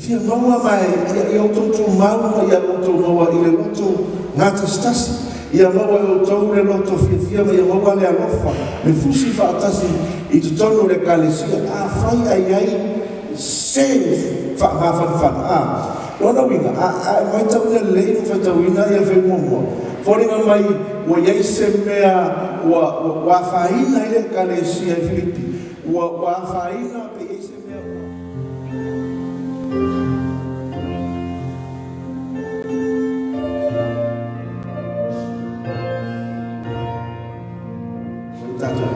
fia maua mai ia utoto maua ia loto maua i le loto ngata stasi ia maua i utou le loto fia ma ia maua le alofa le fusi whaatasi i tutonu le kalesia a whai ai save whaamawhanawhana lona winga a mai tau le leino whaitawina ia whaimomua whoringa mai ua iei se mea ua whaina i le kalesia i Filipi ua whaina pe iei se mea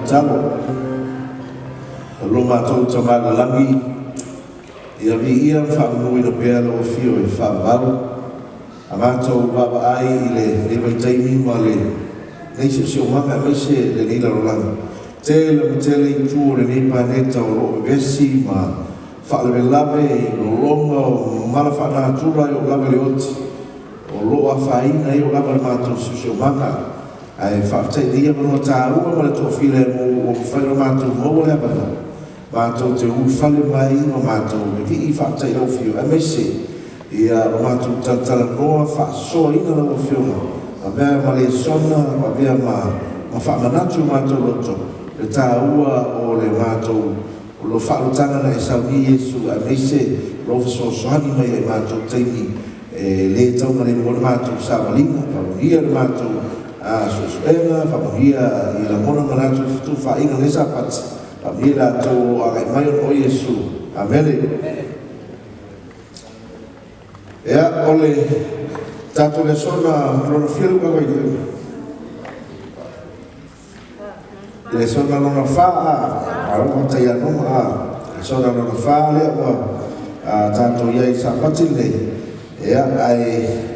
talo lo matou tamagalangi ia viia whaanui na pea lo fio e whaavau a matou vaavaai i le vaitaimi ma le neise siomaga e maise le nei lalolagi tele ma tele i tu o le nei paneta o loo vesi ma whaalevelave i lologa o mala whaanatura i o lava le oti o loo awhaina i o lava le matou siomaga ai whaafetainia manoa tāua ma le toʻafile mo whaira mātou maua le apana mātou te ufale mai ma mātou me vii whaafetai lau fio a meise ia o mātou talatala noa whaasoa ina lau fionga ma vea ma Lesona ma vea ma whaamanatu mātou loto le tāua o le mātou o lo whaalutanga na e sauni Iesu a meise lo whasosohani mai e mātou teimi le taunga le mwana mātou sāwalinga whaunia le mātou susuenga whamuhia i la mona manatu tu whainga nesa pati whamuhia la tō agai mai o Iesu amene ea ole tato Lesona lona fielu kakoi Lesona lona whaa aroha tai anoma Lesona lona whaa lea wa tato iai sa pati le ea ai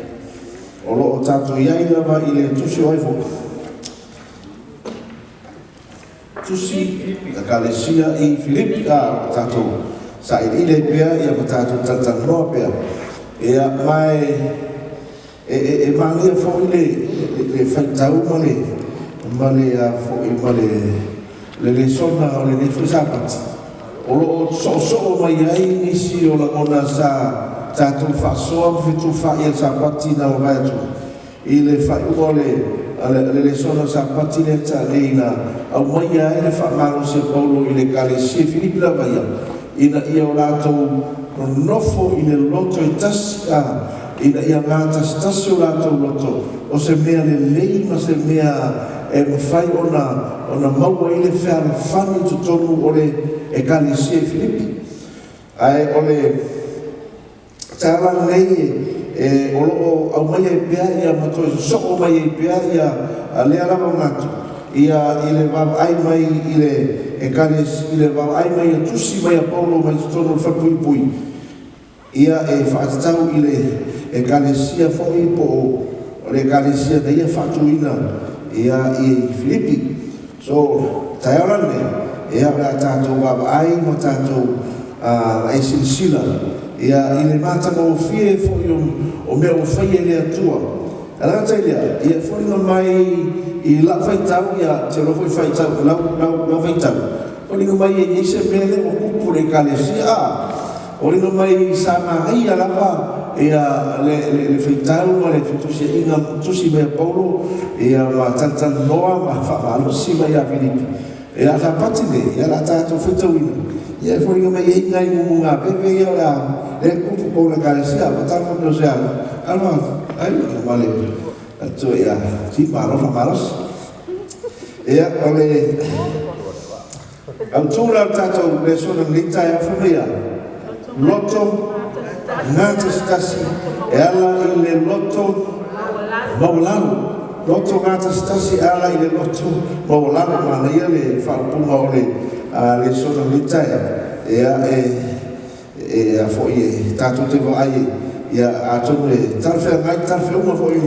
o loo tātou iai lava i le tusi o aifo. Tusi na kalesia i Filipi a tātou sa i le pea ia ma tātou tatanoa pea. Ea mai e mangia fo i le whaitau ma le Lesona o le nefu sapati. O loo so mai ai nisi o la mona sa tātou whaasoa whitu whaia sapati na o vaitu i le whaiua le Lesona sapati le ta leina au mai ai le whaamaro se Paulo i le kalesia Filipi la vaia ina ia o lātou nofo i le loto i tasi ina ia ngā tasi o lātou loto o se mea le leima se mea e mawhai ona maua i le whare whani tutonu o le kalesia Filipi ai o le tāra nei o loo au mai e pea ia matoi soko mai e pea ia lea lava ngatu ia i le vava ai mai i le i le vava ai mai a tusi mai a Paulo mai tono whapuipui ia e whaatatau i le kalesia fōi po o le kalesia na ia whatuina ia i Filipi so taeorane ia la tātou vava ai ma tātou ai silisila ia i le mātanga o fie o mea o whaia le atua. Ala tai lea, ia whainga mai i la whaitau, ia te rofo i whaitau, lau whaitau. Whainga mai e ise mele o kupu le kalesia. Whainga mai i sa magai a lava, ia le whaitau, ma le whitusia inga tusi mea Paulo, ia ma tantan noa, ma whaalosi mai a Filipi. Ia ka patine, ia la tātou whaitauina. Ia whainga mai e ingai munga, pepe ia la le kupu po le kalesia, patama no se ala. Alma, ai, male, atu ia, si maros, maros. Ia, ole, au tūra tātou Lesona nita e awhamea. Loto, ngāta stasi, e ala i le loto maulalu. Loto ngāta stasi, e ala i le loto maulalu. Mana ia le whaalpunga o le Lesona nita e. Ia, a foi tātou te ai ia atou e tarwhea ngai tarwhea uma foi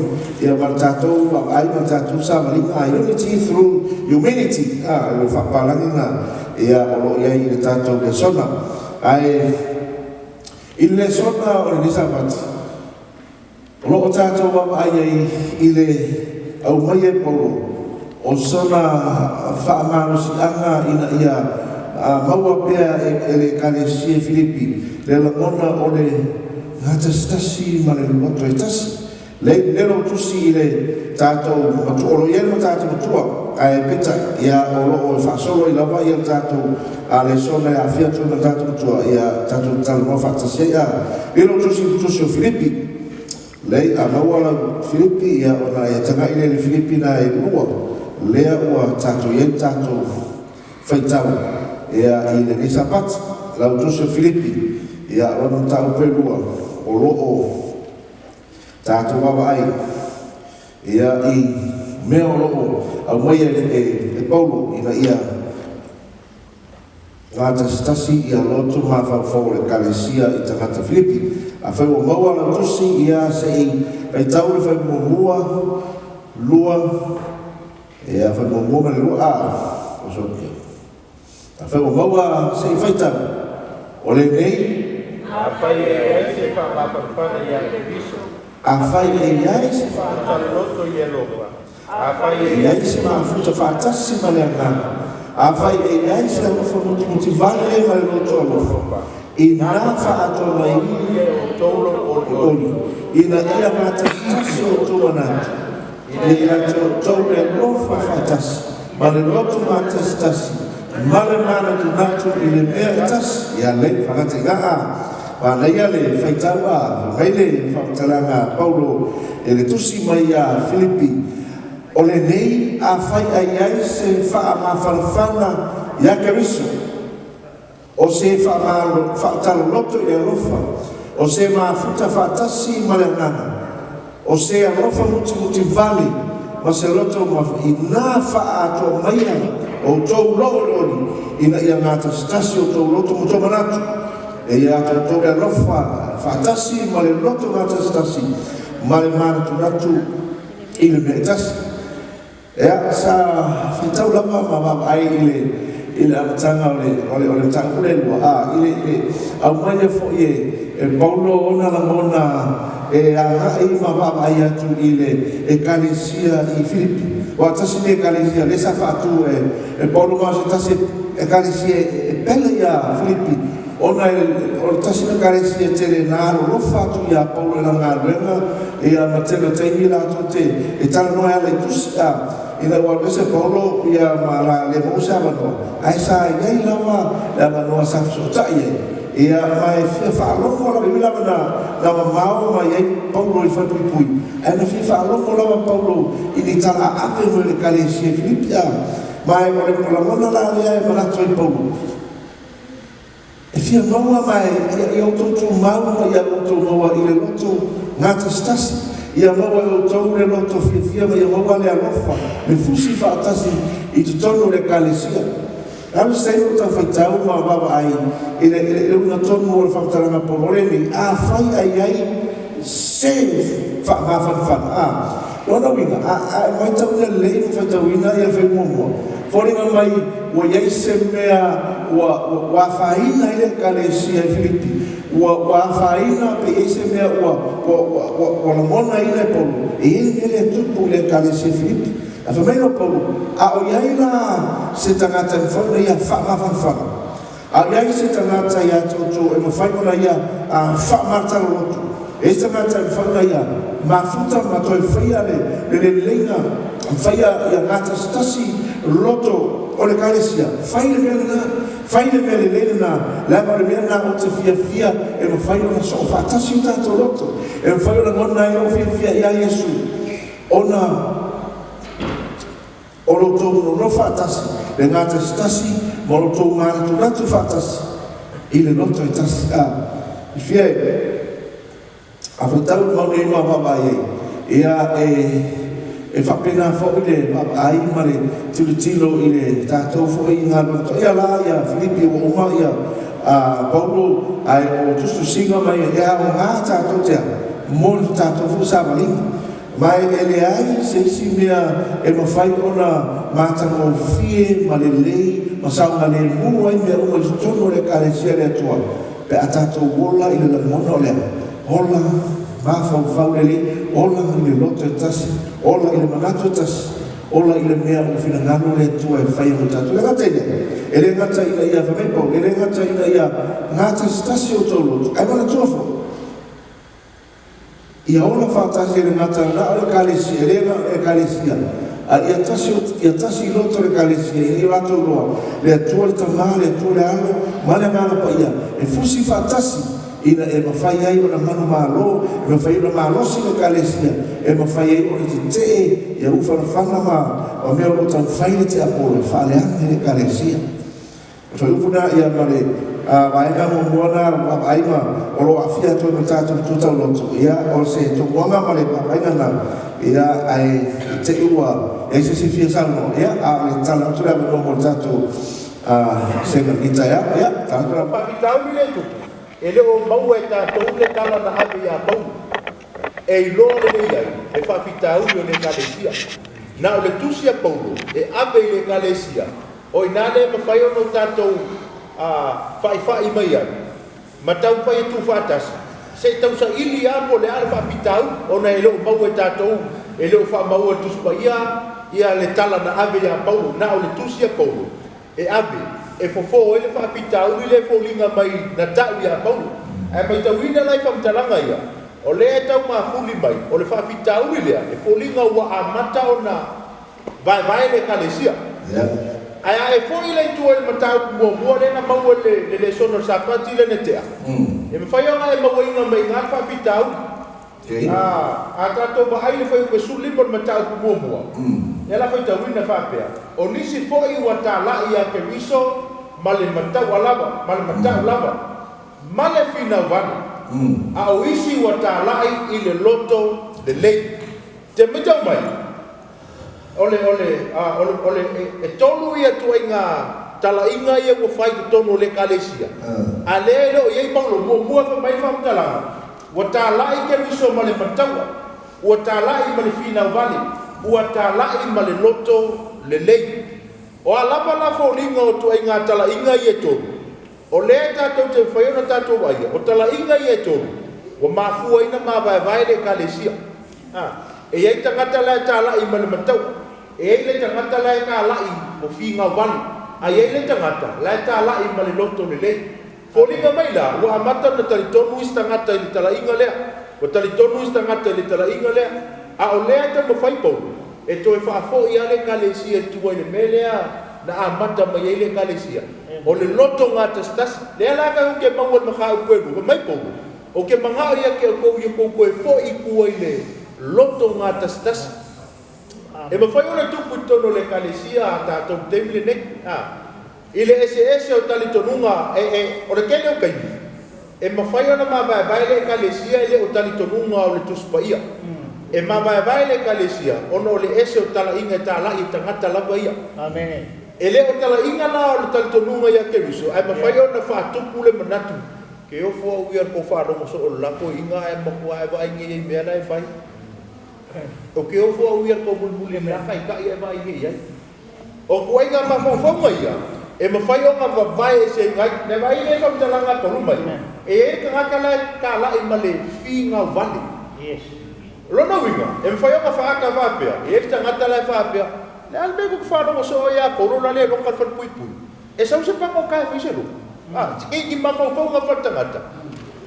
ia mar tātou ai mar tātou sāmaringa unity through humanity le whapalangi na ia olo ia i le tātou Lesona ai i Lesona o le nisapati olo o tātou wama ai i le au mai e polo o sona whaamarosi anga ina ia maua pea le kalesia Filipi le lagona o le ngata stasi ma le loto e tasi le lo tusi le tātou matuolo ia le tātou matua ai pita ia o loo whaasolo I lava ia tātou a Lesona a fiatu na tātou matua ia tātou talanoa whaatasia ia le lo tusi o Filipi lei a maua la Filipi ia o na ia tanga ile le Filipi na e lua lea ua tātou ia tātou whaitau ia I le ni sapat la tusi o Filipi ia o na tātou pelua o loo tātou wawa ai ia I mea o loo au mai e Paulo ina ia ngata stasi ia lotu mawhau le kalesia I tangata Filipi a whai o maua la tusi ia se I tau le whai mua lua ia whai mua le lua o sokia a whai o maua se I whaitau o le nei a whai e se whamapapana ia le viso a whai e iai se whaataloto ia lopa a whai e iai se mafuta whaatasi ma le angana a whai e iai se alofa muti vale ma le loto alofa I nā whaatona I o tolo o oli ina ia mātasi o tō anatu ina tō le lofa whaatasi ma le loto mātasi ma le mana tu natu I le mea tasi ia le whakate ngā ma leia le whaitaua mai le whakatalanga Paulo e le tusi mai a Filipi o le nei a whai ai ai se whaamawhalawhana ia kariso o se whaataloloto I alofa o se mafuta whaatasi ma le ngana o se alofa muti vale ma se loto I nā whaato maia o tō lorori ina ia ngata stasi o tō loto muto manatu e ia tō le alofa whaatasi ma le loto ngata stasi ma le manatu natu I le mea tasi ea sa whaitau lama ma ai I le amatanga o le tanga le lua I au maia fo e Paulo ona la mona e a I ma ai atu I kalesia I Filipi o atasi le kalesia le sa whaatu e Paulo ma se tasi e kalesia e pele ia Filipi ona o tasi le kalesia tele naro lo whaatu ia Paulo na ngā renga e a matela teimi la te e tala noe ala I tusi ina ua pese Paulo ia ma la le mo sa vano ai sa ia lava la vano sa so tai ia mai fia fa lo mo la bila na mau mai Paulo I fa pui ana fia fa lo mo la Paulo ini tala ave mo le kalesia Filipi mai mo le la mona la ia ma la toi Paulo e fia noa mai ia o mau ia o noa I le loto ngata stasi ia maua o tau le loto fia ma ia maua le alofa le fusi whaatasi I tutono le kalesia Rau sei o tau whaitau ma wawa ai I le una tonu o le whakataranga polore ni a whai ai se whaamawhanwhan Lona winga mai tau na leino whaitau ina ia whai momoa Whoringa mai ua iei se mea ua whaina I le kalesia I Filipi ua whaina pe iei se mea ua lamona I le polo e ele le tupu le kalesia Filipi a whamaino polo a o iei la se tangata I whauna ia whaamawhanwhana a iei se tangata ia toto e mawhaimona ia a whaamatalo lotu e se tangata I whauna ia mafuta matoi whaia le leina whaia ia ngata stasi loto o le kalesia whaile mea le leina lama le mea na o te fia e mawhaio na so whaatasi o tato loto e mawhaio na ngona e o fia ia Yesu ona o loto no whaatasi le ngata stasi mo loto ngana tu natu whaatasi I le loto I tasi I fia a whaitau maune ima wawae ia e whapena fo I le ai ma le tilo I le tātou fo I ngā loto ia la ia Filipi o uma ia Paulo ai o tustu singa mai e o ngā tātou tea mo tātou fo sa malinga mai e le ai se isi mea e mawhai ona mātanga o fie ma le lei ma saunga le mua I mea uma I tono le kalesia le atua pe a tātou wola I le lamona o lea ola mafau le li ola I le loto e tasi ola I le manato e tasi ola i le mea o fina ngano le tua e whai mo tatu. Le ngata ina, e le ngata ina ia whamepau, e le ngata ina ia ngata stasi o tau lotu. Ai mana tuafo. Ia ona whatasi le ngata na o le kalesi, e le ngata e kalesia. A ia tasi loto le kalesia, i ni rato roa, le atua le tamā, le atua le alo, ma le ngana pa ia. E fusi whatasi, ina e mawhai ai o na manu malo, e mawhai o na malosi le kalesia, e mawhai ai o le te ia ufa na whanga ma, o mea o tau whai le te apole, whale ane le kalesia. E whai upuna ia mare, waenga mo muana, waenga, o lo afia toi ma tātou tutau lotu, ia o se tokuanga mare, waenga na, ia ai te ua, e se si fia salmo, ia a le tala tura mo tātou senga kita ia, tātou na Whakitau mi le tupu. E leo mau e tātou le tala na ave ia mau. E iloa le iai, e whawhitau o le kalesia. Na o le tusia paulo, e ave le kalesia. O ina le mawhai ono tātou whai mai ai. Ma tau whai e tu whatasi. Se tau sa ili apo le ala whawhitau, o na e leo mau e tātou, e leo wha mau e tuspa ia le tala na ave ia paulo, na o le tusia paulo. E ave. E fofo ele fa pitau ile fo linga mai na tau ia paulo ai mai tau ina lai fam talanga ia o le tau ma fuli mai o le fa pitau ile e fo linga wa amata ona vai le kalesia ai ai fo ile tu ele matau mo le na mau le Lesona sapati le netea e me fai ona e mau inga mai nga fa pitau a trato ba ai le fai pe suli por matau mo ela foi tau ina fa pea o nisi fo i wa tala ia ke viso male matau alava male matau lava male fina van a o isi wa tala i le loto de lei te mitau mai ole e tolu ia tu inga tala inga ia ko fai tonu le kalesia ale lo ia paulo mo fa mai fa tala wa tala i ke viso male matau wa tala i male fina vali ua tālai ma le loto le lei. O alapa la fōringa o tu inga tala inga i e tōru. O le tātou te whaiona tātou aia, o tala inga i e tōru. O mafua ina ma vai le kalesia. E iei tangata lai tālai ma le matau. E iei le tangata lai tālai o whinga wali. A iei le tangata lai tālai ma le loto le lei. Fōringa mai la, ua amata na talitonu is tangata i le tala inga lea. O talitonu is tangata i le tala inga lea. A o lea ta mawhai paulo, e toi whaafo i ale kalesia tua i le melea na amata mai e le kalesia. O le loto ngā tastasi, lea laka o ke maua maha u kwenu, mai paulo. O ke manga ia ke o kou i kou koe fo i kua i le loto ngā tastasi. E mawhai o le tupu tono le kalesia a tātou teimile nek. I le ese o talitonunga, o le kene o kaini. E mawhai o na mawai le kalesia i le o talitonunga o le tuspa ia. E mama vai le kalesia ono le ese o tala inga tala i tangata lava ia. Amen. E le o tala inga na o le talitonunga ia ke riso. Ai mawhai o na whaatupu le manatu. Ke o fua uia ko wharongo so o lako inga e makua e vai nge i mea na e vai. O ke o fua uia ko mulmuli mea kai ka i e vai nge i ai. O kua inga mawhawhonga ia. E mawhai o nga wawai e se ngai. Ne vai e whamtalanga korumai. E kangaka lai ka lai ma le whinga wale. Yes. Rona winga, e mwhai o ka whaaka whapea, e ekta ngata lai whapea, le alme ko whanonga so ia, korona le ronga whan pui pui. E sau se pako kai whisero. Ki mako whaunga whatangata.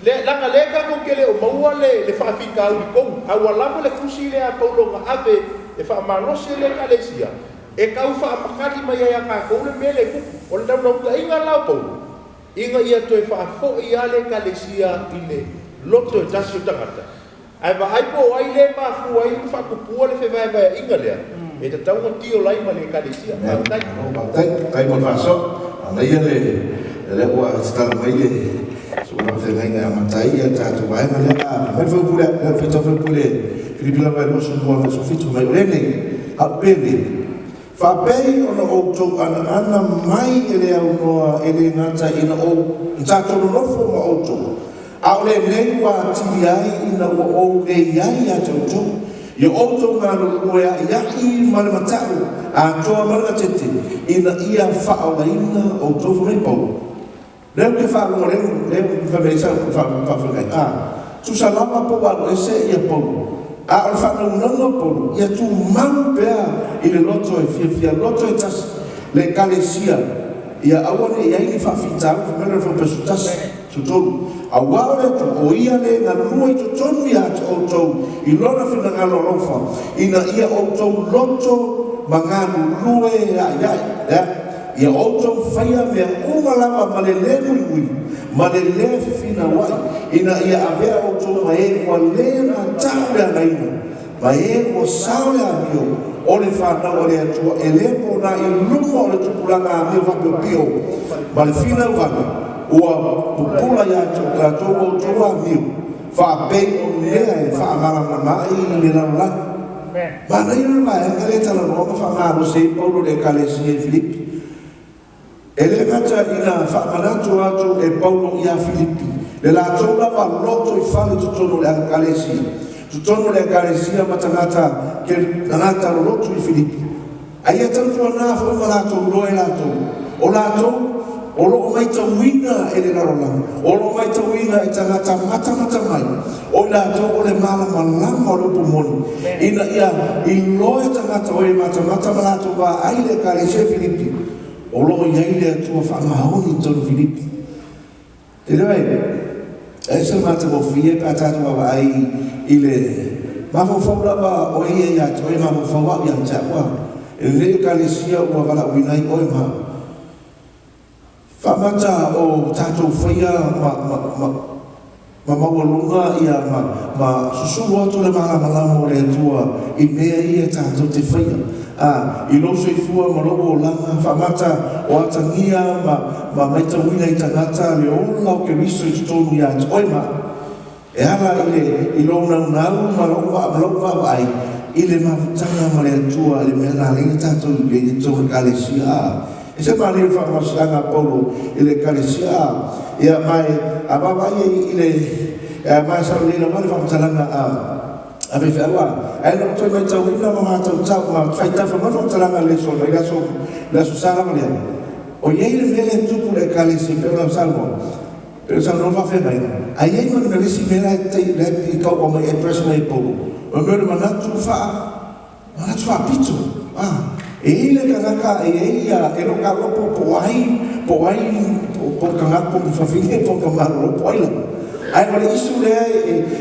Le langa leka ko kele o maua le whaafika au i kou, au alamo le kusi le a kaulonga ave, e whaamarose le kalesia. E kau whaapakari mai ai a ka koule mele kuku, o le tau nauta inga lau pau. Inga ia toi whaafo i ale kalesia i le loto e tasi o tangata. Ai va ai po ai le ma fu ai fa ku pu le fe vai inga le e te tau mo tio lai ma le kalesia tai mo fa so ana ia le wa sta mai le so na fe ngai nga matai ia ta tu vai ma le ma fu pu le fe pu le filipina vai mo so mo so fitu mai le a pele fa pei ona o to ana mai ele au no ele ngata ina o ta to no fo mo o to au le nei wa tiai ina o le iai a tautu ia outou galu'ua ea'ia'i ma le mata'u atoa ma le gatete ina ia fa'aolaina outou famai pau leu ke fa'alogoleu leu fameisau fa'afagai'a tusalama pou alo ese ia pau A o whanau polo, ia tu mau pea i le loto e fia loto e tas le kalesia. Ia awane ia ini whawhitau, mera whapesu tas tutolu. A waore tu o ia le ngā rua i tutonu ia atu outou, i lona whina ngā lorofa, ina ia outou loto manganu rue ia. Ia outou whaia mea umalawa ma le le nui, ma le le whiwhina wai, ina ia avea outou ma e ua le na tau lea naina, ma e ua sao lea mio, o le whanau le atua, e le pona i luma o le tupulanga a mio whapio, ma le whina wana, ua pupula ia tātou outou a mio, whapei o lea e whaamara mai le rarulanga. Ma na ina vai, ngare tala noa whamaro se Paulo le Kalesia e Filipi. Ele ngata ina whaamanatu atu e Paulo ia Filipi. Le la tōna wa loto I whale tutono le Kalesia. Tutono le Kalesia matangata ke ngata loto I Filipi. Aia tantua nā whauma lato loe lato. O lato, o loo mai tauina e le rarolang. O loo mai tauina e tangata mata mai. O lato o le malama o le upumoni. Ina ia I loe tangata o e mata malato wa ai le Kalesia Filipi. O loo iai le atua whaamahoni tonu Filipi. Te rei, e sa mata mo fie pātātu awa ai I le mawhawhaurawa o ia atu, o e mawhawhawa I antawa. E le Kalesia ua wala uinai o e maa. Whamata o tātou whaia ma mawalunga ia ma susulu atu le malama le atua I mea ia tātou te whaia. I loso I fua ma logo o langa whamata o atangia ma maitawina I tangata le ola o ke riso I tutonu ia atu oima. E ala I lo nau ma lauwa ai I le mawutanga ma le atua le mea nā lenga tātou le tōna Kalesia. E se mani le whamasanga Paulo I le Kalesia. Ia mai a wawai I le mai sa le mani whamatalanga a me whaua. E no toi mai tau ina ma mātou tau ma whaitafa ma whamatalanga Lesona I laso sālama lea. O iei le mele tupu le Kalesia pero na salmo. Pero sa no whawhena ina. A iei mani me lesi mera I kau o mai e presa mai Paulo. O mele manatu wha pito. E ile kangaka e ia e no ka lopo po ai po kangaka po whawhine po kamaro po aila. Ai wale isu lea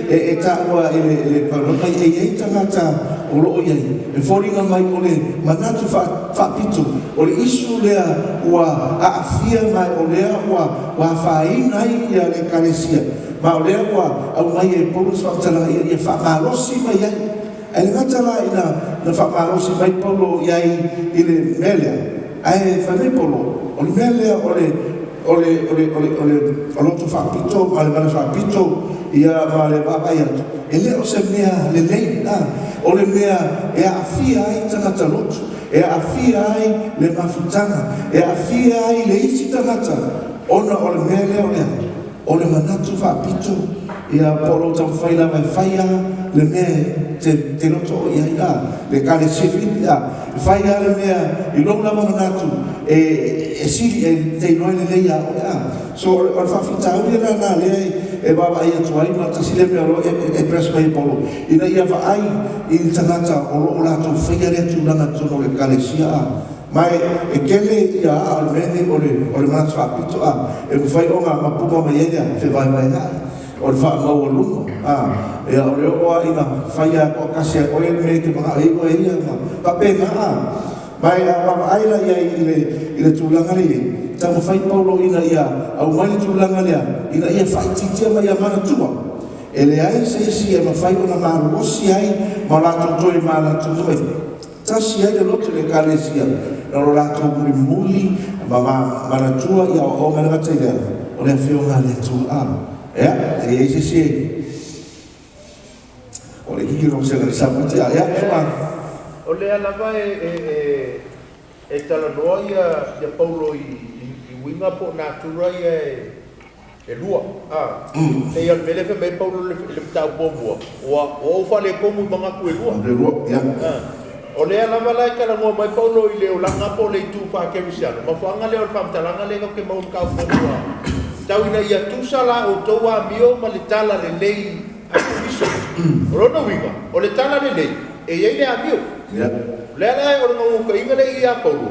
e tāua le parokai e tangata o loo iai. E whoringa mai o le manatu whapito. O le isu lea ua aafia mai o lea ua whainai ia le Kalesia. Ma o lea ua au mai e polus whatalanga ia whamalosi mai ai. E le ngatala ina na whamarosi mai Paulo iai I le melea. Ai whame Paulo. O le melea o loto whapito, ma le mana whapito, ia ma le wawai atu. E leo se mea le lei, o le mea e awhia ai tangata loto, e awhia ai le mafutanga, e awhia ai le isi tangata. Ona o le mea leo lea, o le manatu whapito, ia polo tau whaila mai whaia, le mea te loto ia le Kalesia Filipi whaia le mea I lou lava manatu e siri e te inoe le leia so o le whawhitau ia nā lea e wawa ia tuai ma ta sile mea lo e presa mai Paulo ina ia whaai I tangata o lo lato whaia rea tūlanga tono le Kalesia mai e kele ia al mene o le manatu whapito e mwhai o ngā mapuma mai ea whewai mai o le whaamau o lungo e o le oa ina whaia o kasia o e me ke mga ego e ia pa penga mai a wawa aila ia I le tūlanga le tamu whai Paulo ina ia au mai le tūlanga lea ina ia whai titia mai a mana tua e le ai se isi e ma whai o na maru osi ai ma lato toi mana tu mai tasi ai le loto le Kalesia na lo lato muli ma mana tua ia o mana ngata ia o le whio ngā le tu ya e isi o le kiki ro se le sabuti ya o le ala vai e tala noia ya Paulo I winga po natura e lua e ia mele fe mai Paulo le tau bomo o fa le komu manga ku e lua ya o le ala vai kala mo mai Paulo I le o langa po le tu fa ke misiano ma fa ngale o fa talanga le ke mau ka mo tau ina ia tusa la o toa mio ma le tala le lei Iso. Rona winga. O le tala le lei. E iei le amio. Lea lai o le ngongo ka inga le ia Paulo.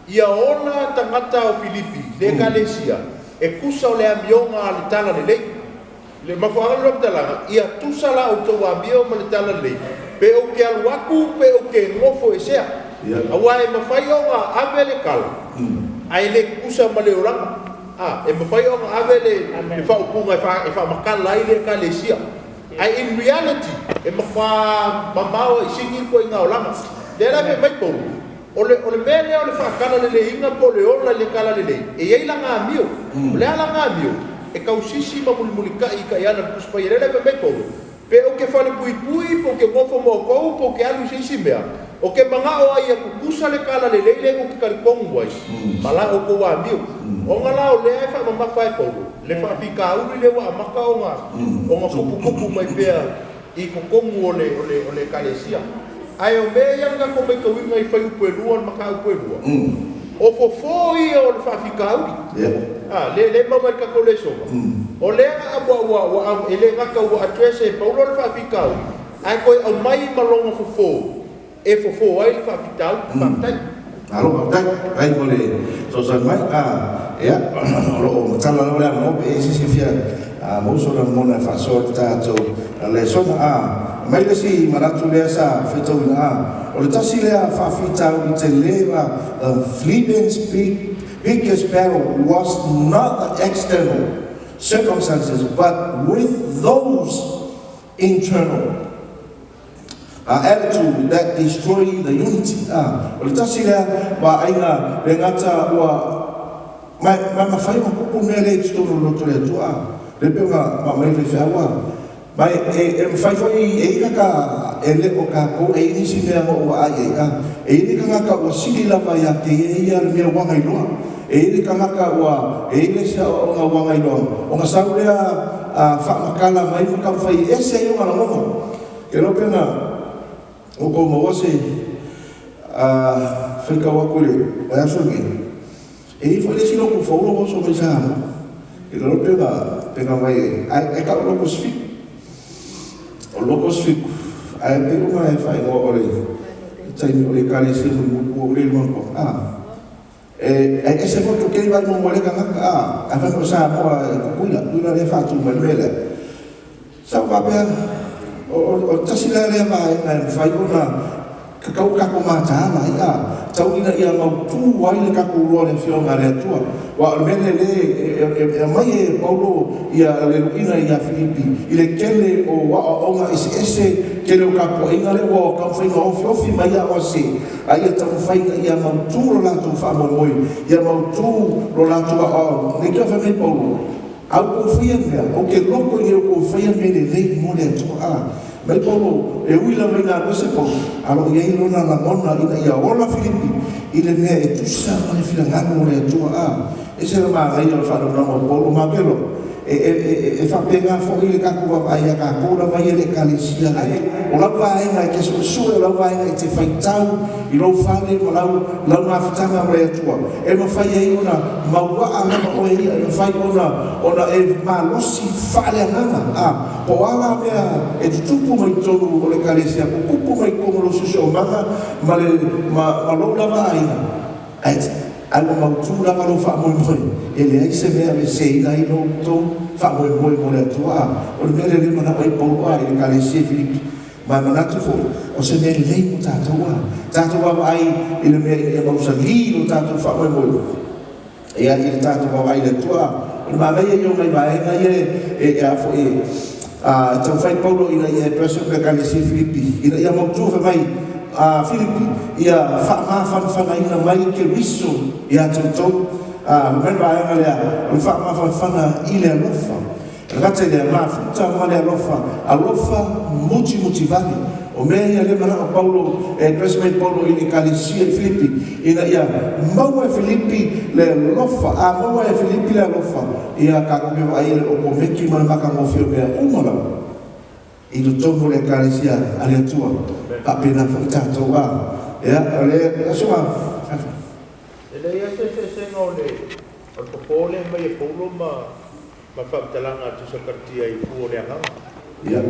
Ia ona tangata o Filipi. Le kalesia. E kusa o le amionga a le tala le lei. Le mafuanga lo talanga. Ia tusa la o tau amio ma le tala le lei. Pe o ke aluaku, pe o ke ngofo e sea. Awa e mawhai o ngā ave le kala. Ai le kusa ma le oranga. E mawhai o ngā ave le whaupunga e whamakala i le kalesia. Ai in reality, e mawha mamao i singi ko i ngā oranga. Le la me mai polu. O le mea lea o le whakala le le inga po le ola le kala le le. E iei la ngā mio. Le ala ngā mio. E kausisi ma muli ka i ka iana kuspa i le me mai polu. Pe o ke whale pui po ke ngofo mo kou po ke alu sisi mea. O ke mangao ai a kukusa le kala le leile o ke karikongu wais. Mala o ko wa miu. O nga lao lea e wha mamawha e polu. Le wha pika uri le wa amaka o nga kupu mai pea i kukongu o le kalesia. Ai o mea yanga ko mai kawinga i whai upu e lua maka upu e lua. O fofo i o le wha pika uri. Le mama ka ko le soba. O le wa ele ngaka wa address e paulo le fa fikau. Ai ko au mai malonga fofo. E fofo ai le fa fikau, patai. Alo patai, ai ko le so sa mai lo tala le mo e si fia mo so na mona fa so tato Lesona mai le si maratu le sa fito na o le tasi le fa fikau i te leva Philippians biggest battle was not the external circumstances, but with those internal attitude that destroy the unity. O tasi lea wa ainga le ngata wa mai mawhai ma kupu mea le titono loto le tua. Le pe ma mai le whiawa. Mai e mwhaiwhai e kaka e le o kako e inisi mea mo ua ai e ini ka ngaka ua sili lava ia te ia mea wanga i loa. E ini ka ngaka ua e ini sia o ngā wanga i loa. O ngā saulea whaamakala mai makamwhai e se i o ngā ngoma. Ke no pena o ko mawase whikawakule o aso nge. E i whale sino ku whauro o so mai sahama. Ke no pena mai e ka o loko sfiku. O loko sfiku. Ai te uma e whai ngō ore. Taimi o le kare se mo le manko. E se foto ke vai mo le ka ngaka a fa sa mo kuila le fatu mo le. Sa va be o tasila le vai na fai ona ka ko mata mai tau ina ia mau tu wai le ka ko ro le fio ngare tua. Wa mele le mai e Paulo ia le ina ia Filipi. Ile kele o nga ese kele o ka po inga le o ka fai no ofi mai a ose. Ai tau fai ia mau tu ro la tu fa mo moi. Ia mau tu ro la tu a ne ka fa me Paulo. Au ko fia me o ke loko i ko fia me le mo le tu Mai Paulo e uila venga no se po. Alo ia ilo na mona ina ia ola Filipi. Ile mea e tusa mane fila ngano le tua e se ma ngai o fa no Paulo ma pelo e fa pega fo ile ka ku va ia ka ko la vai le kalesia o la vai na ke so so la vai na te fai tau i lo fa le mo la ma fitanga mo le tua e ma fai ai ona ma wa ana o e e fai ona e ma lo si fa le ana po ala mea e tupu mai tonu o le kalesia ko pupu mai ko lo so ma le ma lo la vai Algo mautu la valo fa mo ele ai se me ave sei dai no to fa mo mo le tua o le mele le mana ai po ai le kalesia Filipi ma manatu fo o se me le mo tatua ai ele me e mo sa li no tatua fa mo e ai le tatua ai le tua o ma vai io mai vai e a fo tau fai Paulo ina e preso le kalesia Filipi ina ia mo tu vai Filipi ia wha ina mai ke riso ia tautou mai vaenga lea o wha i le alofa rata i lea mafuta ma le alofa muti vale o mea ia le mana o Paulo e presmei Paulo i le kalesia i Filipi ina ia maua e Filipi le alofa maua e Filipi le alofa ia kakume wa i le o komeki mana maka ngofio mea umara i lo tomo le kalesia ale atua apena futato le soa ele ia se no le o popole mai e Paulo ma fa talanga tu sakartia i fu le anga Ia.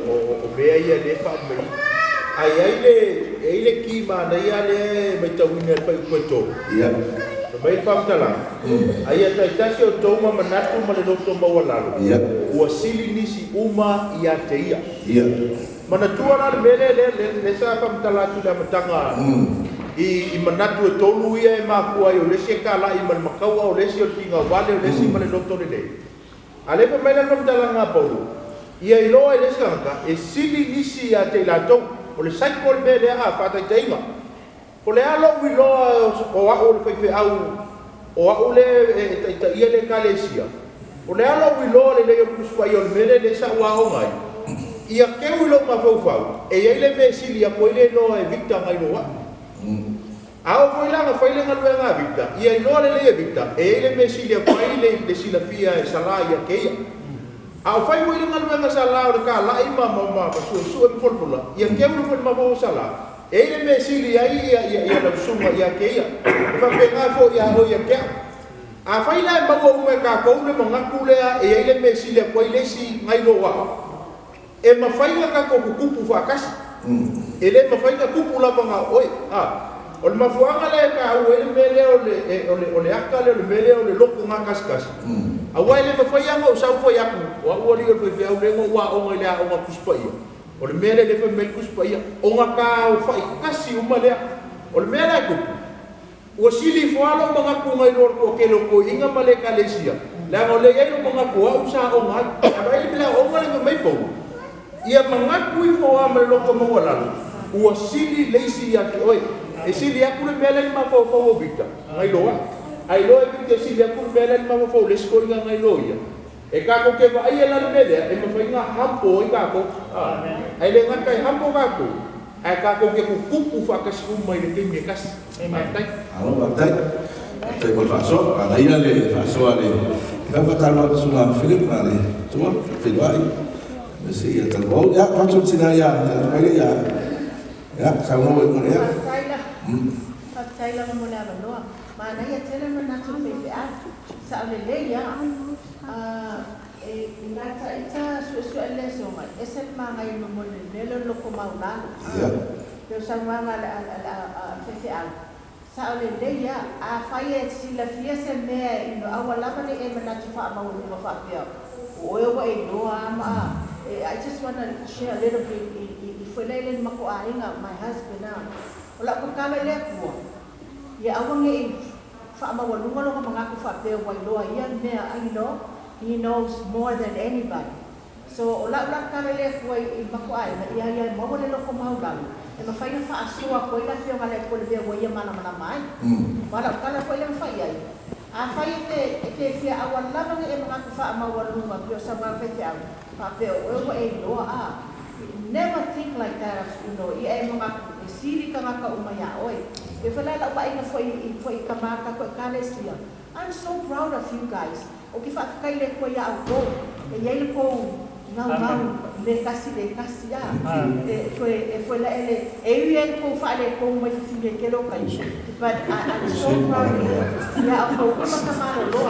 O mea ia le whaameri. Ai le ki mana ia le mai tauina le whaikueto. Ia. No mai whaamtala. Ai a taitasi o tauma manatu ma le loto mawalalo. Ia. Ua sili nisi uma ia te ia. Ia. Manatua na le mele le sa whaamtala tu la matanga. I manatu e tolu ia e makua i o lesi e kala i man makaua o lesi o tinga wale o lesi ma le loto le nei. Ale pa mai la whaamtala ngā pauru. Ia i loa i lesi kanaka e sili nisi ia te latou. O le saiko le mele a whātai tainga. O le alo i loa o au le whaiwhi au o au le ia le kalesia. O le alo i loa le leo kuspa i o le mele le sa ua o ngai. Ia keu i loa ma whau. E iei le me sili a koe le loa e victa ngai loa. Ao koe langa whaile ngalue ngā victa. Ia i loa le lea victa. E iei le me sili a koe le silafia e sala ia keia. Ao whai mo i le ngalue ngā sala o le ka lai ma sua e mfolfola. Ia keu le whai ma whau sala. E le me sili ai ia la sunga ia keia. E whape ngā fo ia ho ia kea. A whai lai maua ume ka koule ma ngaku lea e iei le me sili a koe lesi ngai loa. E ma whai ka koku kupu whakasi. E le ma whai ka kupu lapa ngā oi. O le mafuanga le ka au ele mele o le aka le mele o le loko ngā kaskasi. Awa ele mawhai anga o sau whai aku. O au ali o le au lengo wa o ngai lea o ngā kuspa ia. O le mele le whai mele kuspa ia. O ngā ka o whai kasi uma lea. O le mele a kupu. Ua sili whaalo mga ku ngai lorko ke loko inga male ka lesia. Lea ngau le iei mga ku au sa o ngai. Awa ele bila o ngai le mai pou. Ia mga ku i whaua male loko mawalalu. Ua sili leisi ia ki oi. E sili aku le mele ni mafau fau o victa. Ngai loa. Ai loa e victa sili aku le mele ni mafau fau lesko inga ngai loa ia. E kako ke wa ai ala le mele e mafai ngā hampo i kako. Ai le ngakai hampo kako. Ai kako ke kukupu whakasi umai le kemi e kasi. Matai. Alo matai. Matai mo faso. Ana ina le faso ale. Ka fatalo na sula Philip na le. Tua filai. Mesi ia talbo. Ya patron sina ya. Ya. Ya, sama mo ya. Taila mo na ba no. Mana ya tele mo na tu pe sa le le ya. Ngata ita su ele so mai. Eset ma ngai mo mo le lo ko mauna. Ya. Yo sa ma fe sa le le ya. A faye si la fia se me no awala ba le e na tu fa ma mo fa pia. O yo wa e no ama. I just want to share a little bit. Foi lele mako ainga my husband na ola ko kala le ko ya awange fa ma walunga lo mga ko fa pe wa lo ya ne I know he knows more than anybody so ola kala le ko I mako ainga ya mo le lo ko maula e ma fa ina fa asua ko ila fe ngale ko le wa ya mana mai wala kala ko le fa ya a fa te fia awala ba e mga ko fa ma walunga yo sa ma fe ya fa pe o e lo never think like that, you know. Ia e mga siri ka ngaka umaya oi. E whala la ba ina foi kamaka ko kalesia. I'm so proud of you guys. O ki fa kai le ko ya au. E ia ko ngau le kasi ya. E foi la ele e ia ko fa le ko mai fi ke lo kai. But I'm so proud of you. Ya au ko kamalo lo.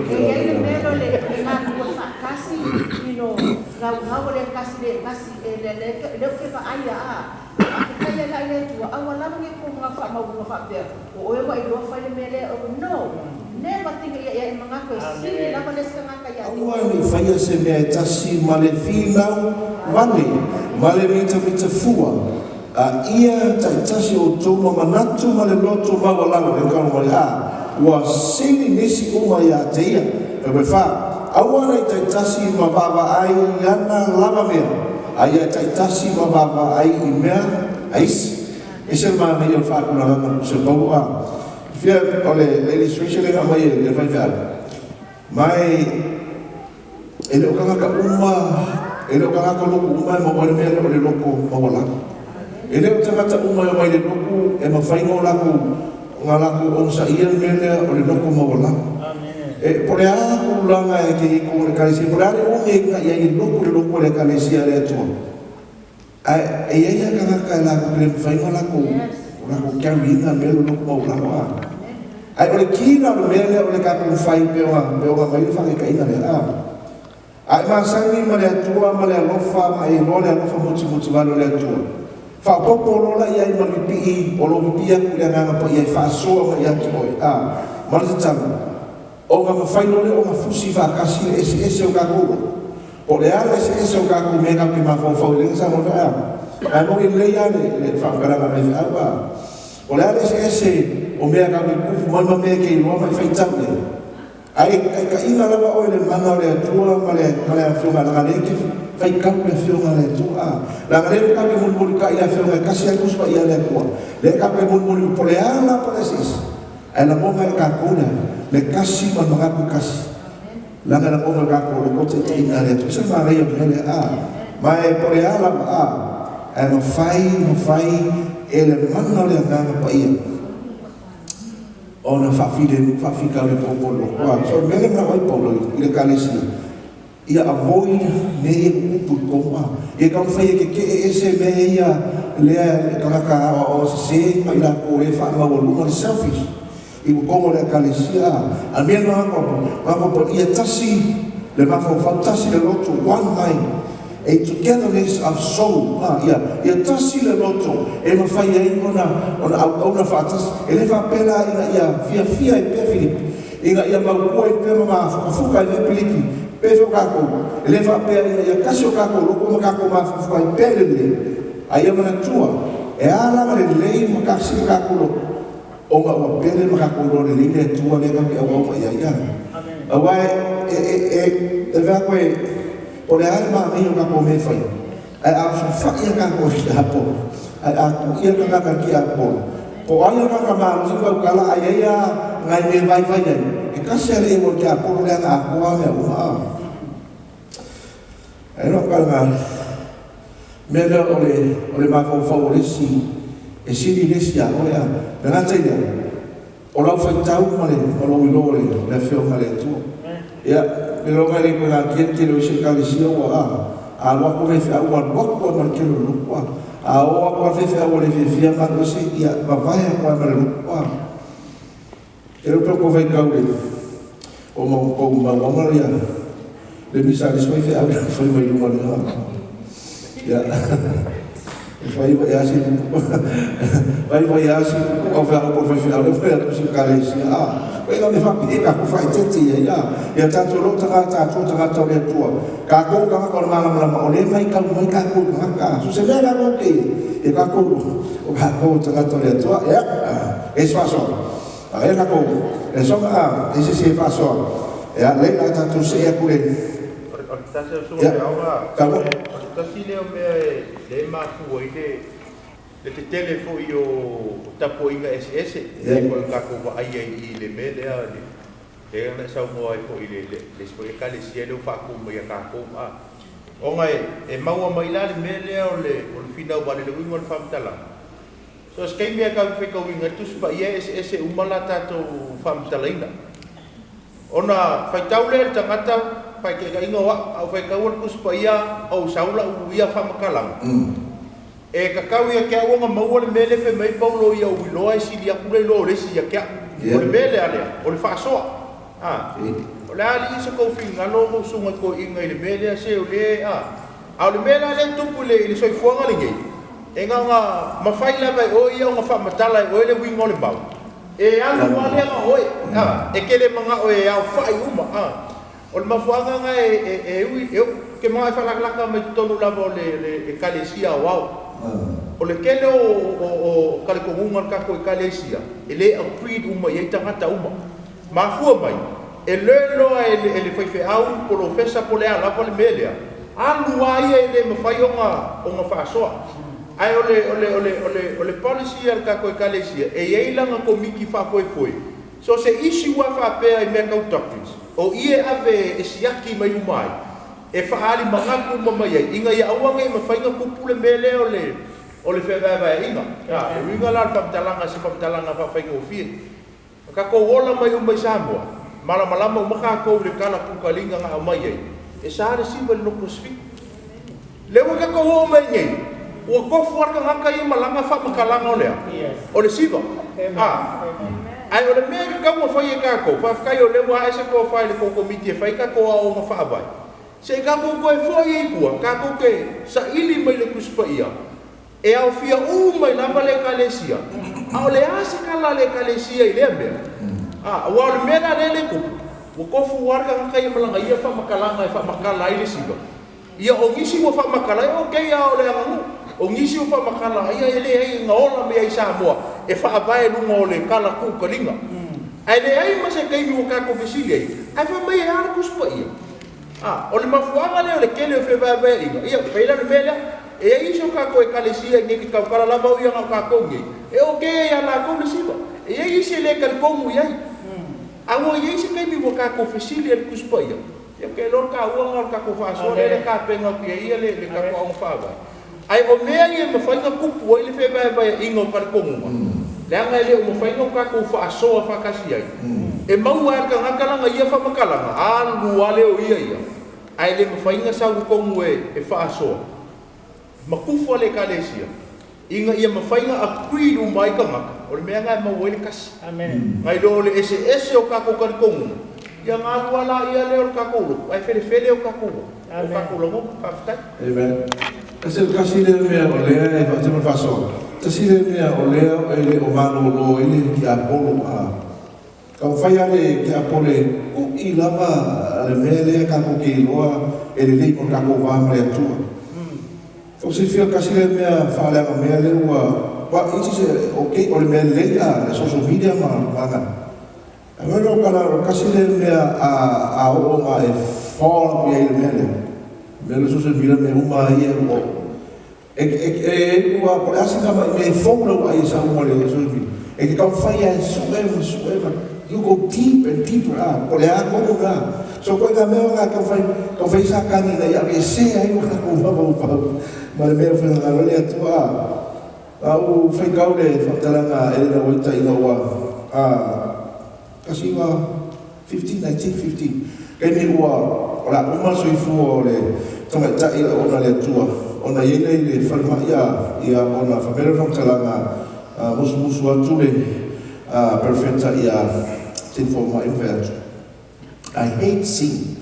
E ia le melo le na ko fa kasi, you know. Ngau le kasi le ke fa aya kaya la le tu awala ngi ko nga fa mau nga fa pe o e wa I do fa le mele no never think ya mga ko sili la males ka nga kaya ni fa ia se me tasi male fina vale male mita fua ia tasi o toma manatu male loto mawala le ka male wa sili nisi uma ya teia pe fa awana tasi mababa ai yana lava mea ai tasi mababa ai imea ais ese ma me yo fa kuna na se boa fia ole illustration le mai le fa fa mai ele o kanga ka uma ele o kanga ka no uma mo ole me le loko mawala ele o tanga uma mai le loko e ma fai no la ko ngala ko on sa ia me le ole loko mawala e por a kulanga e ke ko le kalesi por a o me ka ia i loko le kalesi ale to ai ia ka la ko le fai no la ko la ko kamina me lo ko la wa ai ole kina me le ole ka ko fai pe wa mai fa ka ina le Ai masani ma le atua ma le alofa ma e no le alofa muti valo le atua. Fa popo la ia i maripi o lo pia ku le nga pa ia fa so ma ia ki oi. Ma le tanga. O nga mawhaino le o nga fusi fa kasi le ese o kako. O le ala ese o kako me ka ki ma fo le sa mo fa. Ai mo i le ia le fa ngara ma me fa. O le ala ese o me ka ki ku ma me ke i lo ma fa tau. Ai ka ina lava o le mana o le atua ma le whiunga langa leke fai kau le whiunga le atua langa leke ka ke mulmuli ka i le whiunga kasi ai kuspa ia le atua le ka ke mulmuli po le ala po le sis ai la monga e ka kona le kasi ma mangaku kasi langa la monga ka kona kote te ina le atua isa ma rei o mele ma e po le ala ai ma fai e le mana o le anganga pa ia ona fafika le popolo wa so mele na oi polo ile kalesi ia avoid me e kupu koma e ka fai ke ese me ia le ka o se mai la ko e fa ma volume selfish i ko le kalesi a me no ko ia tasi le ma fa tasi le loto one mind a togetherness of soul ia tasi le loto e ma fai ai ona fatas e le fa pela ia fia e pe Filip ia ma ko e pe ma fuka e piliki pe so ka ko e le fa pela ia kasio ka ko ko ma ka ko ma fuka e pe le ai ma na tua e ala ma le ma ka si ka ko o ma o pe le ma ka ko le le tua le ka o ma ia amen awai e va ko o le ale ma mi ka ko me fai ai a fa ia ka ko ki hapo ai a ku ia ka ki hapo o ai ka ma ru ka kala ai ia ngai me vai vai e ka se le mo ki hapo le na ko me o ai no ka ma me le o le ma ko favorisi e si di lesia o ya na ta ia o la fa tau ma le o lo le fio ma le tu ya pero ngale ko la kiete lo se kalisio wa a lo ko ve a wa ko ma ke lo ko a o ko fe fe o le fe ma ko se ia va vai a ko ma lo ko pero ko ve ka o ma ya le misa le foi fe a foi mai lo ma ya vai assim o fa ko fe a lo fe a se kalisio e não me fa pika ko fa tete ia tanto lo tanga le tua ka ko ka ma o le mai ka ka so se vera mo te e ka ko o ka ko tanga le tua e fa so e ka ko e so e se fa so e le na tanto se e ku le ta se so ka ko ta si le o me le ma ku o le te telefo io tapo inga SS e ko ka ko ai ai le mele e na sa mo ai ko ile le spo e kale sielo fa ko mo ya ka ko o mai e mau mai la le mele o le fina o le wingo fa mtala so skei me ka fe ko winga tu spa SS umala tato fa mtala ina ona fa taule tangata fa ke ka inga wa au fa ka wa ku spa ia au saula u ia fa makalang e ka kau ia kia wonga maua le mele fe mai paulo ia uiloa e sili aku le lo le si ia kia o le mele alea o le whaasoa o le ali isa kou whinga no mo sunga ko inga i le mele a se o le a o le mele ale tupu le i le soifuanga le ngei e nga mawhai lava i o ia o nga whamatala i o le wingo le mau e alu wale nga oe e ke le manga oe au whai uma o le mafuanga nga e ui ke mga whalaklaka mai tonu lava o le kalesia o au o le kele o kale kongunga ka ko kalesia ele a creed uma ye tangata uma ma fu mai ele lo ele foi fe au professa pole ala pole melia alu ai ele me fai o fa so ai ole policy ka ko kalesia e ye langa ko miki fa foi so se isi wa fa pe ai me ka doctrines o ie ave esiaki mai umai e faali mangaku mama ye inga ya awanga e mafainga kupule mele ole fe baba inga ya e winga la talanga se talanga fa fainga ofie ka ko wola mai umai samua mala malama umaka ko le kala ku kalinga nga mai ye e sare simbol no prosfi le wa ka ko wo mai ye o ko fuarka ngaka i malanga fa makalanga ole siva ai ole me ka mo fa ye ka ko fa ka yo le wa ese ko fa le ko komiti fa ka ko o ma fa vai Se ka ko koe foi e pua, ka ko ke sa ili mai le kuspaia. E au fia mai lava le kalesia. Au le ase kala le kalesia i lea mea. Wa le mea le kupu. Wa kofu warga kai malanga ia fa makalanga e fa makala ile siba. Ia o ngisi wa fa makala e o kei au le angu. O ngisi wa fa makala ia ele ai ngaola me ai Samoa. E fa avae lunga o le kala ku kalinga. Ai le ai ma se kai mi ka ko vesili ai. Ai fa mai ar kuspaia. O le mafuanga le kele o fe va inga. Ia peila le mea e iso ka ko e kalesia ngi ka kala lava ia ka ko ngi. E o ke ia na ko le siba. E isi le ka ko mu ia. Awo yesi kai mi ka ko fesili el kuspaia. Ya ke lor ka uang ka ko fa so le ka penga ki ia le ka ko on fa ba. Ai o mea ia me fainga kupu ile fe ba ingo par ko mu. Le anga le mo fainga ka ko fa so fa kasi ai. E mau ar ka ngakala nga ia fa makala alu ale o ia. Ai le mo fainga sa ko mu e fa so. Makufu le kalesia. Inga ia mafainga a kuiru mai ka maka. O le mea ngai mau ele kasi. Amen. Ngai lo le ese o kako karikongu. Ia ngā luala ia leo le kakuru. Ai fere o kakuru. O kakuru mo, kafitai. Amen. Kasi le mea o lea e whatima whaso. Kasi le mea o lea e le o mano lo ele ki a polo a. Kau whai ale ki a pole ku i lava le mea lea kako ki loa e le lei o kako wāmare atua. O se fia kasi le mea whaaleanga mea le ua wa iti se okay o le mea leia le social media mana. A mea kana kasi le mea a oonga e whaala pia i le mea lea. Mea le social media me uma ia o. E ua pole asi kama me whaula ua i sa uma le social media. E ke kau whai a suema. You go deep and deeper pole a komo na. So koe ka mea ngā kau whai sa kani na ia me se ai o kako whapau. Ma le mea whai ngā role atua au whai kau le whataranga e rena waita ina ua kasi wa 1915 kei me ua o la uma soifu o le tonga tai o na le atua o na iena i le whalma ia o na whamera whataranga musu atu le perfecta ia tinfo ma invertu. I hate sin.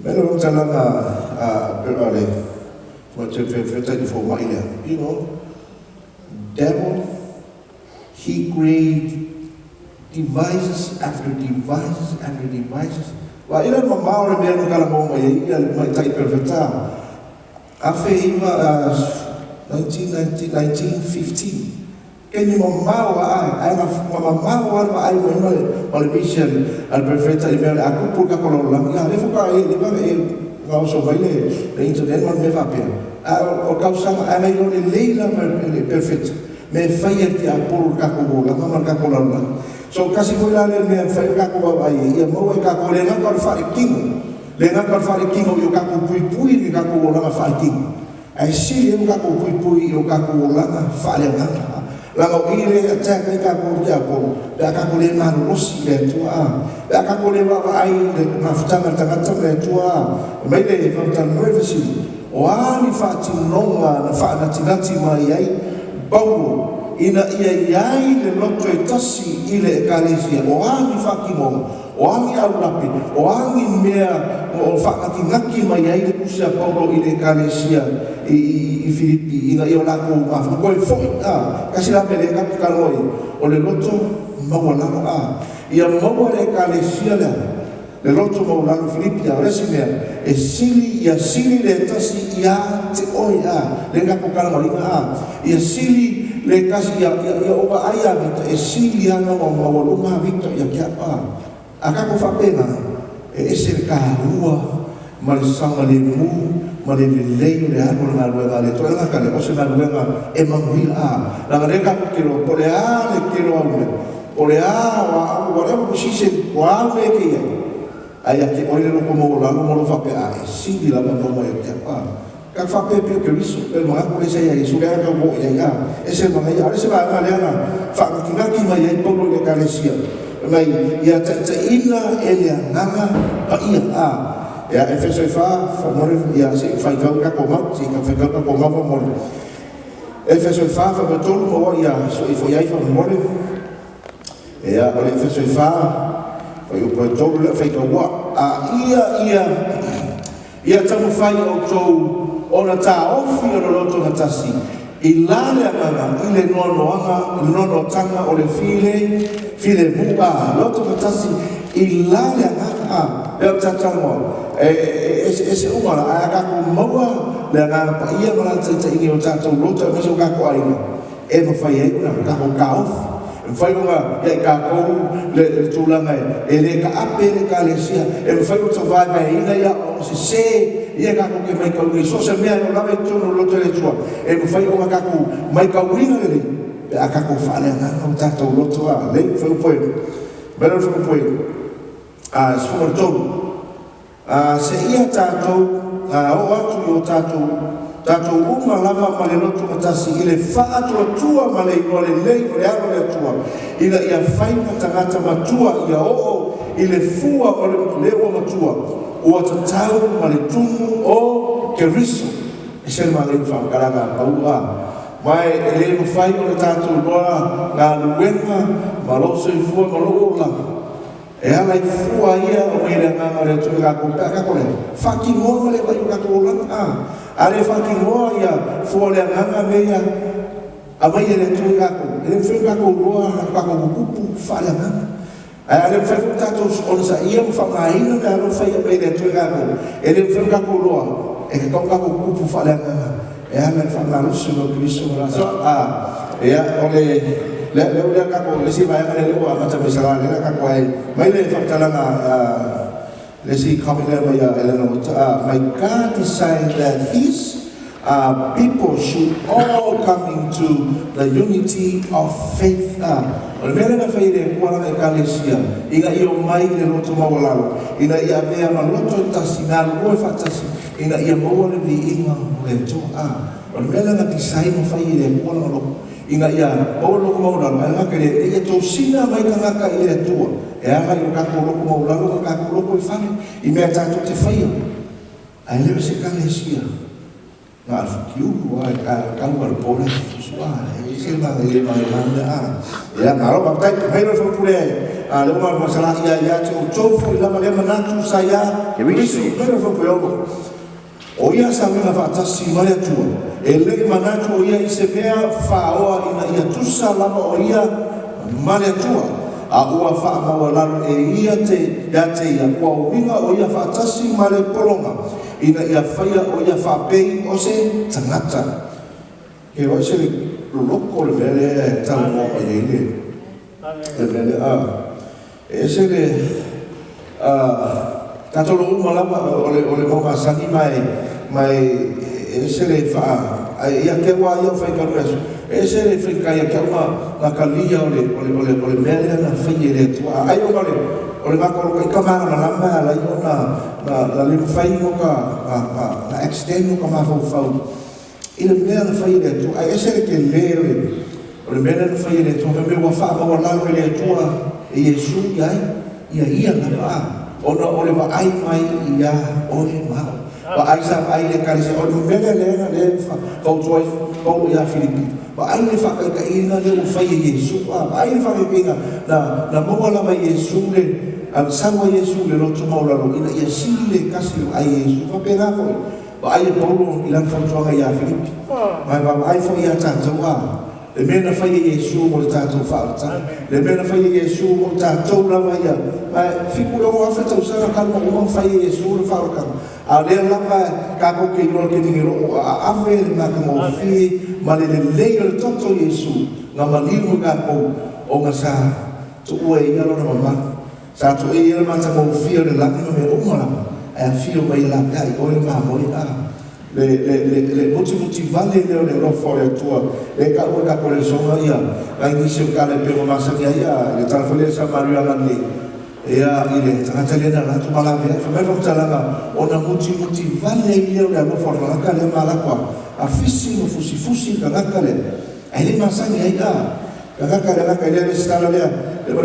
Melo long talanga perale what you for my you know devil he create devices after devices wa ila mama o le kala mo mai mai tai perfecta afe iva 1915 Can you mamau ai mamau ai mai vision al perfecta email aku pun ka kolor lang ya le fuka e ba e ngau so vai le internet man me va pia o causa ai no le leila perfect me fai ti a por ka ko la mama ka kolor lang so kasi foi la le me fai ka ko ai ia mo e ka ko le nga fa king le nga fa king o yo ka ko pui ka ko la fa king ai si le nga ko pui o ka ko la fa le nga Lama ile attack ni kako dia po da kako le marusi le tua da kako le wa ai le maftanga tangata le tua mai le fa nervous o ani fa tinonga na fa na tinati mai ai bau ina ia ai le loto e tasi ile kalesia o ani fa kinonga o ani au rapi o ani mea o fa ngaki mai ai le kusia paulo ile kalesia i Filipi ina io la ko ma ko foi kasi la pele ka kaloi o le loto mawala ia mawale kalesia le loto mawala Filipi a resime e sili le tasi ia te oia le ka ko kaloi ia sili le kasi ia o va ia e sili ana mawala ma victor ia kia aka ko fa pena e ese ka rua ma le sanga le mu ma le leio le anu na luenga le toa nga kale ose na luenga e manguila la reka kiro pole le kiro ame pole wa whatever position wa ame kia ai ake oile no como la no mo fa pe si di la no mo e kia ka fa pe pe riso pe mo ko le sei ai su le ka mo ia ese ma ia ese va le ana fa ki mai ai polo le kalesia mai ia ta ina ele nanga pa ia ya efeso fa mole ya se fa ka ko ma si ka fa ka ko ma fa mole efeso fa tolu mo ya so i foi ai fa mole ya efeso fa yo po tolu fa ka wa ia tamu fai o tou ona ta ofi o loto na tasi i lale anga i le nono tanga o le file mua loto na tasi i lale anga e o tatango ese umara a kaku maua le anga pa ia mara tata ini o tatou loto e maso kaku aina e ma fai e una kaku ka ofi fai nga ia ka ko le tulanga e le ka ape le ka le sia e fai o tava mai ina ia o se ia ka ko ke mai ka ui so se mea no lave tono lo tele tua e fai o ka ko mai ka ui na le e a ka ko fale na o tato lo tua le fai o poe belo fai o poe a sfo to se ia tato o atu o tato uma lava ma le loto matasi i le whaatoatua ma le inoa le lei o le aro le atua ina ia whai matangata matua ia oo i le fua o le ua matua ua tatau ma le tumu o keriso e se ma le whakaranga paua mai e le mawhai o le tato loa ngā luenga ma loso i fua ma loo la e ala i fua ia o mei le nganga le tui kako pēa kako le whaki ngoa ma le vai o kako lana ale whaki ngoa ia fua le nganga mea a mai e le tui kako e le whi kako loa kako kukupu wha le nganga ale whi tato on sa ia mwha maina me alo whai a mei le tui kako e le whi kako loa e ke kong kako kukupu wha le nganga e ala wha malusu no Kristo so e a ole le kako le si vai le ua mata me sala le kako ai mai le whatalanga le si kamile mai elena my God decided that his people should all come into the unity of faith o le mele na fai le kuala e kalesia ina ia mai le loto mawalalo ina ia mea ma loto tasinalu ue fatasi ina ia maua le vi inga le toa o le mele na design o fai le kuala loko ina ia o loko maulalo e ngaka le ia tau sina mai ka ngaka i le tua e aga i o kako loko maulalo ka kako loko i whane i mea tātou te whaia a lewe se kalesia ngā alwhakiu a kau alpole fusua e se mga i le mai landa e a ngaro papai mai no whapule a le umar masala ia te o tofu i lama le manatu sa ia risu mai no whapule o ia sa winga whaatasi male atua e le manatu o ia i se mea whaoa ina ia tusa lama o ia male atua a ua wha mawalalo e ia te ia ua winga o ia whaatasi male polonga ina ia whaia o ia whapei o se tangata ke roi se luloko le mele tala mo e le mele e se le tatolo umalama o le mama sani mai e se le fa ia ke wa ia fa ka reso e se le fa ka ia ke uma na kalia o le mele na fa le tua ai o le makoro ka kamara na lamba la yo na le fa mo ka na extend ko ma fa ile mele na fa le tua ai se le ke le o le mele na fa le tua me wa fa ma la le tua e Yesu ia na ba ona ole va ai mai ia ole mau va ai sa ai le karisa o mele le fa toi o ia Filipi va ai le fa ka ina le fa Yesu va ai fa ke pinga na mo la va Yesu le al sangue Yesu le lo tuma la ina ia sile kasi ai Yesu va pega foi va ai Paulo ilan fa toi ia Filipi mai va ai foi ia tanto le mena fai Yesu mo tātou whaata. Le mena fai Yesu mo tātou lava ia. Mai whiku rongo awha tau sanga kalma umang fai Yesu le wharakanga. A lea lava kako ke inoa ke ningi ro'o a awhe le ngaka mo whie ma le leia le toto Yesu ngā malimu kako o ngā sa tu ua i alo na mamaka. Sa tu e ila mata mo whie le lakima me umara. A whio mai la kai o le mamoi le muti vale le rofo le tua le ka o ka Lesona ia ai ni se ka le pero masa ia le telefone sa Maria Landi ia ile tanga le na tu mala ve fa me tala ona muti vale ile le rofo la ka le mala kwa a fisi no fusi ka ka le ai le masa ia ka le stala le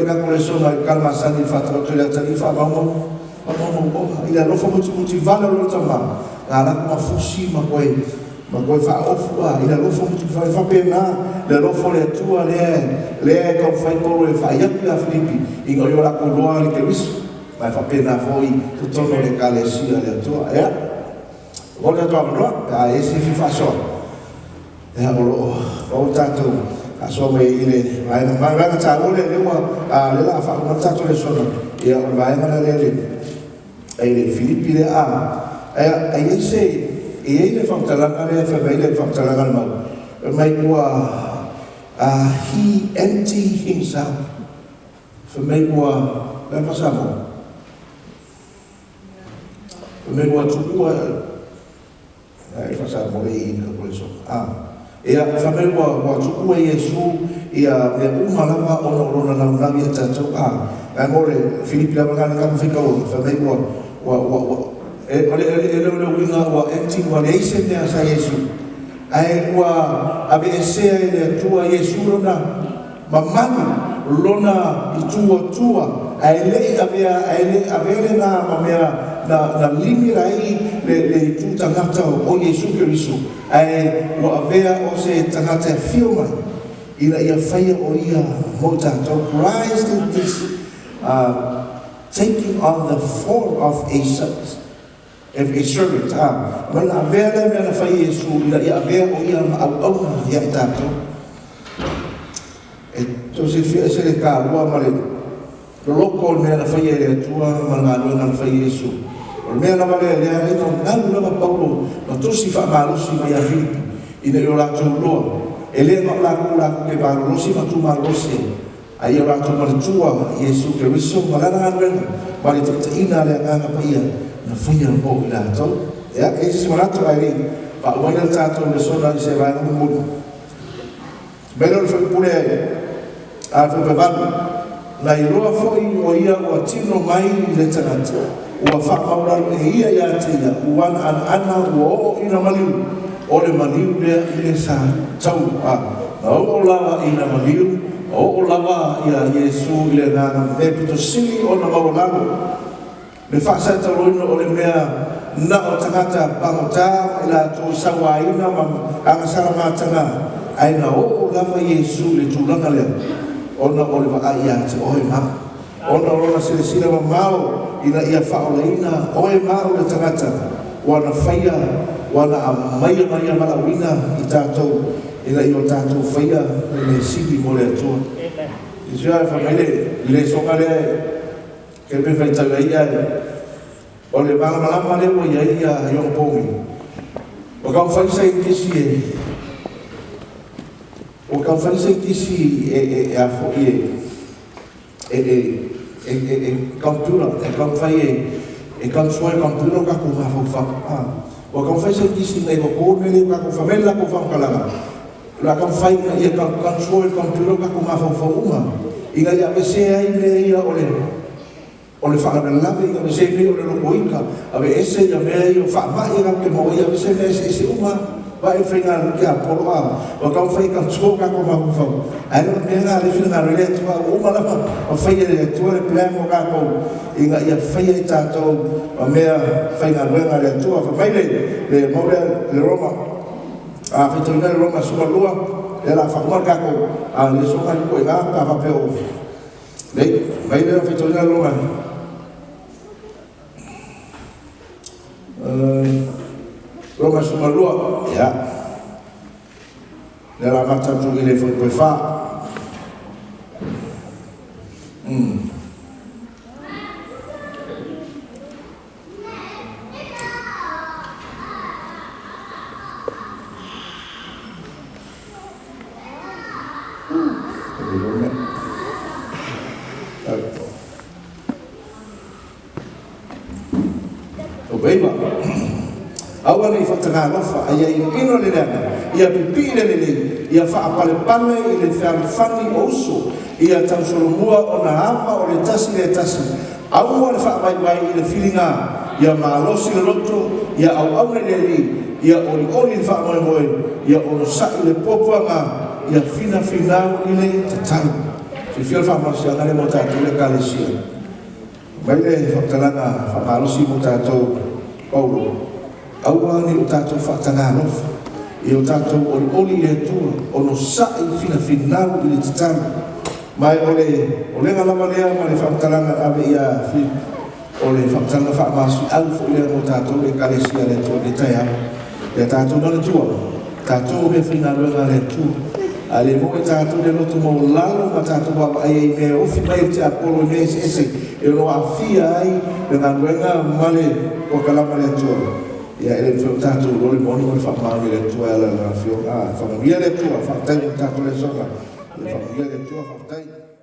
ka Lesona calma sa di fatto le tarifa vamo ile rofo muti vale lo tama ala ma fusi ma koe fa ofua ila lofo mutu fa pena le lofo le tua le ko fa ko le fa ia pia Filipi ingo yo la ko loa le kris mai whapena foi tu tono le kalesia le atua ea o le atua manoa a esi fifasoa ea o tātou a so me ile mai ranga tā ole lewa a le la wha o tātou Lesona ea o mai ngana le Filipi le ea e se e le whamtalanga le whamei le whamtalanga mau mai ua he empty himself whamei ua le whasamo whamei ua tukua e whasamo le i ka kore so ia whamei ua tukua Iesu ia mea umalawa ona orona naunau ia tātou ai mo le Filipi la wangana kama whika o whamei ua ele winga ua empty ua le ise mea sa Iesu ai ua ave esea ele atua Iesu lona mamanu lona i tua ai le avea na mamea na limi rai le tu tangata o Iesu Keriso ai ua avea o se tangata filma ina ia whaia o ia mo tātou Christ is taking on the form of a servant. Mana avea le mea na whai Iesu ina ia avea o ia au ia i tātou e tose fia se le kā ua ma le loko o mea na whai e le atua ma ngā lua na whai Iesu o mea na wale lea rei no ngālu lava Paulo ma tosi wha mālosi mai a Filipi ina i o rātou loa e lea ma laku ke mālosi ma tu mālosi a i o rātou maritua Iesu Keriso ma lana anuenga ma le taina lea nganga pa ia na whaia mo i rātou ea e si marato ai rei pa umaina tātou Lesona i se vāinga mumunu mena le whakipune a whakawaru na i roa foi o ia ua tino mai i le tangata ua whakamauraro e ia ia te ia uana ana ua o ina maliu o le maliu lea i le sa tau na o lava i na maliu o lava ia Iesu i le nana me pito sili o na maulalo me whaasata roina o le mea na o tangata pangota i la tō sawaina ma angasara mātanga ai na o lava Iesu le tūlanga lea ona o le waka ia te oe maa ona o lona sile ma mao ina ia whaoleina oe mao le tangata wana whaia wana a maia malawina i tātou ina i o tātou whaia le siki mo le atua i sua e whamaile i le songa lea ke pe whaitanga ia o le malama leo ia ia iong pongi o kau whaisa i kisi o kau whaisa i kisi a fo kampura kau whai e kau soe kampura ka ku hafo wha o kau whaisa i kisi nei ko kōmele ka ku whamela ku whamkalanga la kau whai ia kau soe kampura ka ku hafo wha uma inga ia mesea i mea ia o le whakarelawe inga mesea mea o le loko ika awe ese ia mea i o whaamai ka ke mo ia mesea mea ese uma wa e whainga kia polo o kau whai ka tō ka ko mahu whau ai no mea ngā rewhina ngā rele atua o malama o whai e atua le plan o ka kou inga ia whai e tātou o mea whainga ruenga le atua whamaile le maure le Roma a whaitoina le Roma suma lua le la whakumar ka kou a le songa i koe ngā ka whapeo nei maile le whaitoina le Roma Roma suma lua, ya. Nella macchina tu le puoi fa. Obeyva. Awa nei whatanga lofa, ia ino le leana, ia pipire le lei, ia whaapale i le whani oso, ia tausoro o na hawa o le tasi, aua le whaapaiwai i le whiringa, ia maalosi le loto, ia au le lei, ia oli le whaamoe, ia ono sai le popuanga, ia finau i le tatai. Se fia le whaamasi angare mo tātou le kalesia. Mai le whatalanga, whaamalosi mo tātou Paulo. Aua ni o tātou whaatanga alofa, i o tātou oli le tua, o no sai finau i le tataru. Mai o le ngalawa lea, ma le whaatalanga ave ia o le whakatanga whaamasi au fu lea mo tātou le kalesia le tō le tai au. Le tātou nana tua, tātou me whina ruenga le tua. A le mo e tātou le loto mo lalo ma tātou wawa ai me ofi mai te apolo me ese e no a fia ai le ngā ruenga male o kalama le tua. Ia ele whio tātou roli monu e whaamami le tua e la whio. Whamamia le tua, whakatai mo tātou le sona. Le whamamia le tua, whakatai.